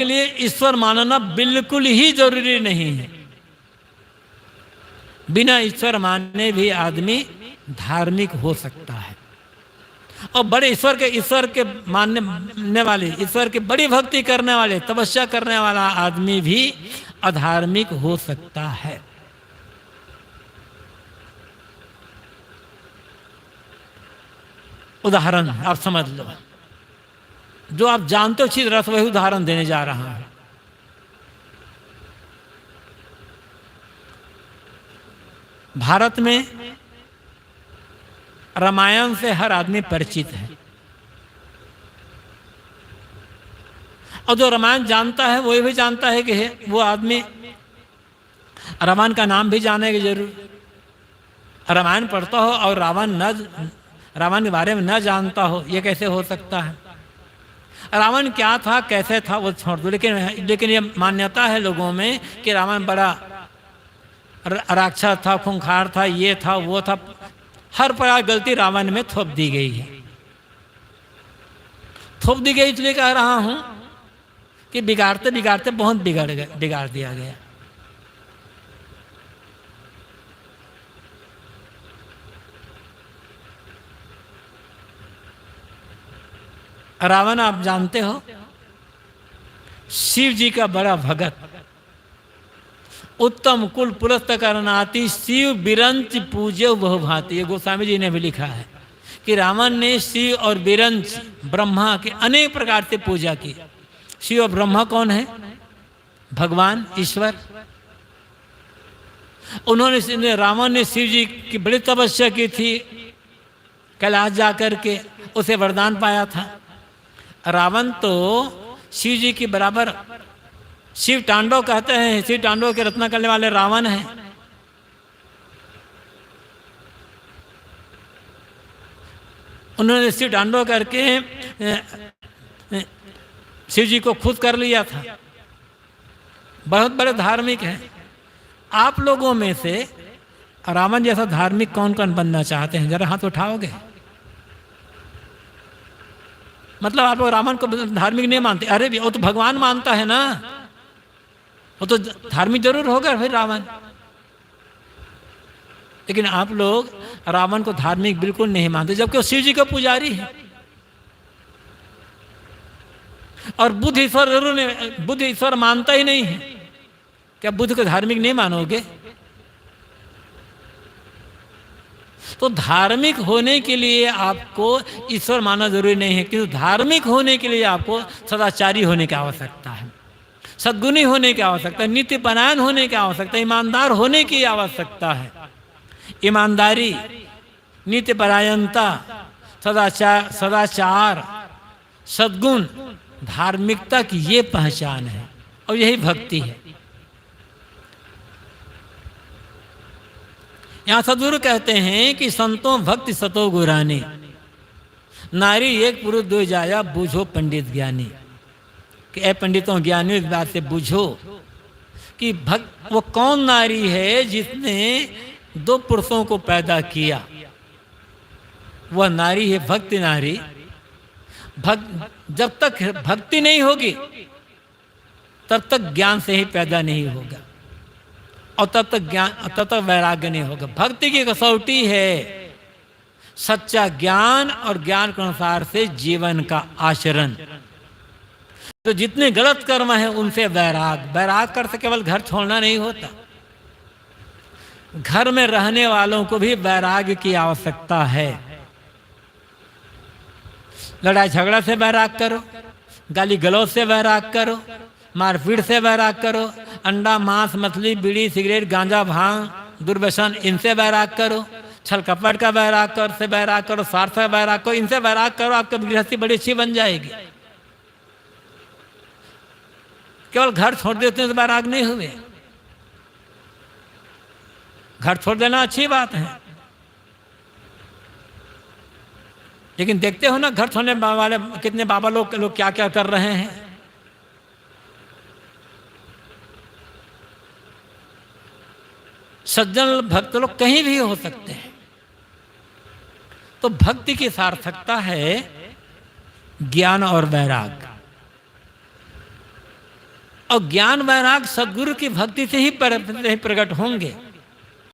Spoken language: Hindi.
के लिए ईश्वर मानना बिल्कुल ही जरूरी नहीं है। बिना ईश्वर माने भी आदमी धार्मिक हो सकता है। और बड़े ईश्वर के मानने वाले, ईश्वर की बड़ी भक्ति करने वाले, तपस्या करने वाला आदमी भी अधार्मिक हो सकता है। उदाहरण आप समझ लो, जो आप जानते हो अच्छी तरह से, वही उदाहरण देने जा रहा हूं। भारत में रामायण से हर आदमी परिचित है, और जो रामायण जानता है वही भी जानता है कि वो आदमी रावण का नाम भी जानेगा जरूर। रामायण पढ़ता हो और रावण के बारे में न जानता हो, ये कैसे हो सकता है? रावण क्या था, कैसे था, वो छोड़ दो, लेकिन ये मान्यता है लोगों में कि रावण बड़ा राक्षस था, खूंखार था, ये था, वो था। हर प्रकार गलती रावण में थोप दी गई है। थोप दी गई इसलिए कह रहा हूं कि बिगाड़ते बिगाड़ते बहुत बिगाड़ दिया गया। रावण आप जानते हो शिव जी का बड़ा भगत, उत्तम कुल पुलस्त करनाति, शिव बिरंच पूजे बहु भांति। ये गोस्वामी जी ने भी लिखा है कि रावण ने शिव और बिरंच ब्रह्मा के अनेक प्रकार से पूजा की। शिव और ब्रह्मा कौन है? भगवान ईश्वर। रावण ने शिव जी की बड़ी तपस्या की थी, कैलाश जाकर के उसे वरदान पाया था। रावण तो शिव जी की बराबर, शिव तांडव कहते हैं, शिव तांडव की रचना करने वाले रावण हैं। उन्होंने शिव तांडव करके शिव जी को खुश कर लिया था। बहुत बड़े धार्मिक हैं। आप लोगों में से रावण जैसा धार्मिक कौन कौन बनना चाहते हैं? जरा हाथ उठाओगे? मतलब आप लोग रावण को धार्मिक नहीं मानते? अरे वो तो भगवान मानता है ना, वो तो धार्मिक जरूर होगा फिर रावण। लेकिन आप लोग रावण को धार्मिक बिल्कुल नहीं मानते, जबकि वो शिव जी का पुजारी है। और बुद्ध ईश्वर मानता ही नहीं है। क्या बुद्ध को धार्मिक नहीं मानोगे? तो धार्मिक होने के लिए आपको ईश्वर मानना जरूरी नहीं है, क्योंकि धार्मिक होने के लिए आपको सदाचारी होने की आवश्यकता है, सद्गुणी होने की आवश्यकता है, नित्य परायण होने की आवश्यकता है, ईमानदार होने की आवश्यकता है। ईमानदारी, नित्य परायणता, सदाचार, सद्गुण धार्मिकता की ये पहचान है, और यही भक्ति है। यहाँ सदगुरु कहते हैं कि संतों भक्ति सतो गुरानी, नारी एक पुरुष दो जाया, बूझो पंडित ज्ञानी। कि ए पंडितों ज्ञानियों, इस बात से बूझो कि वो कौन नारी है जिसने दो पुरुषों को पैदा किया। वह नारी है भक्ति नारी। जब तक भक्ति नहीं होगी तब तक ज्ञान से ही पैदा नहीं होगा, और तब तक वैराग्य नहीं होगा। भक्ति की कसौटी है सच्चा ज्ञान, और ज्ञान के अनुसार से जीवन का आचरण। तो जितने गलत कर्म है उनसे वैराग कर से केवल घर छोड़ना नहीं होता, घर में रहने वालों को भी वैराग्य की आवश्यकता है। लड़ाई झगड़ा से वैराग करो, गाली गलौज से वैराग करो, मारपीट से वैराग करो, अंडा मांस मछली बीड़ी सिगरेट गांजा भांग दुर्व्यसन इनसे वैराग करो, छल कपट का वैराग कर से वैराग करो, स्वार्थ का वैराग करो, इनसे वैराग करो, आपकी गृहस्थी बड़ी अच्छी बन जाएगी। केवल घर छोड़ देते हैं तो वैराग नहीं हुए। घर छोड़ देना अच्छी बात है, लेकिन देखते हो ना घर छोड़ने वाले कितने बाबा लोग क्या क्या कर रहे हैं। सज्जन भक्त लोग कहीं भी हो सकते हैं। तो भक्ति की सार्थकता है ज्ञान और वैराग। और ज्ञान वैराग सदगुरु की भक्ति से ही प्रकट होंगे।